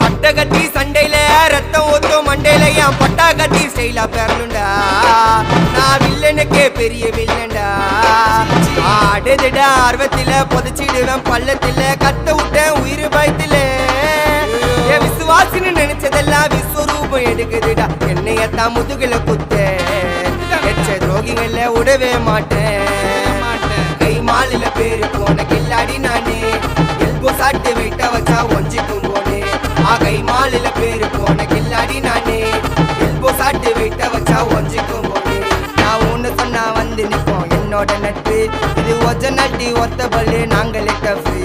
அட்டகத்தி சண்டையில ரத்தம் ஊத்தும் மண்டையில என் பட்டாகத்தி ஸ்டைலா பேரலுண்டா. நான் வில்லனுக்கே பெரிய வில்லன்டா. ஆடுதுடா ஆர்வத்தில புதைச்சிடுவேன் பள்ளத்தில கத்த விட்டேன் உயிர் பயத்தில. என் விசுவாசின்னு நினைச்சதெல்லாம் விஸ்வரூபம் எடுக்குதுடா. என்னையத்தான் முதுகுல குத்த எச்ச துரோகிகள விடவே மாட்டேன். கை மாலில பேரு போன கில்லாடி நானே. எல்போ சாட்டு வெயிட்ட வச்சா ஒஞ்சிக்கும் போனே. கை மாலில பேரு போன கில்லாடி நானே. எல்போ சாட்டு வெயிட்ட வச்சா ஒஞ்சிக்கும் போனே. நான் ஒண்ணு சொன்னா வந்து நிப்போம் என்னோட நட்பு. இது ஒஜ நட்டி ஒத்த பல்லு நாங்களே டஃபு.